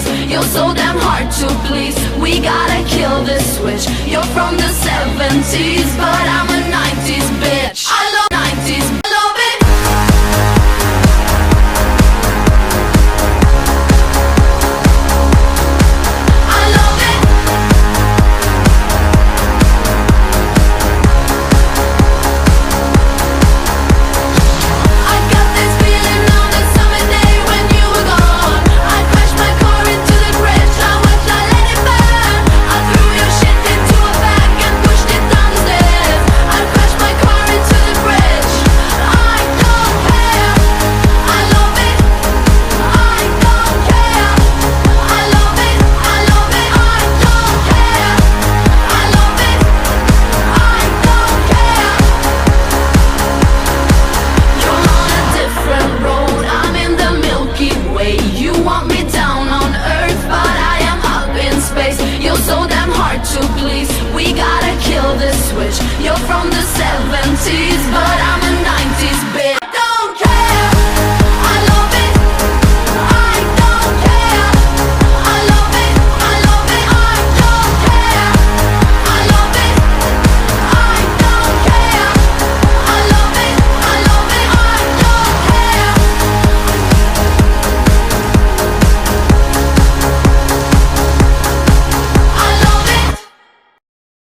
space. You're so damn hard to please. We gotta kill this switch. You're from the 70s, but I'm a 90s bitch. I love 90s, I love it. I love it. I got this feeling on the summer day when you were gone. I crashed my car into the bridge. I watched, I let it burn. I threw your shit into a bag and pushed it down the stairs. I crashed my car into the bridge. I don't care. I love it. I don't care. I love it. I love it. I don't care. I love it. I don't care. You're on a different road. I'm in the Milky Way. You want me down on Earth, but I am up in space. You're so damn hard to please. We gotta kill this switch. You're from the 70s, but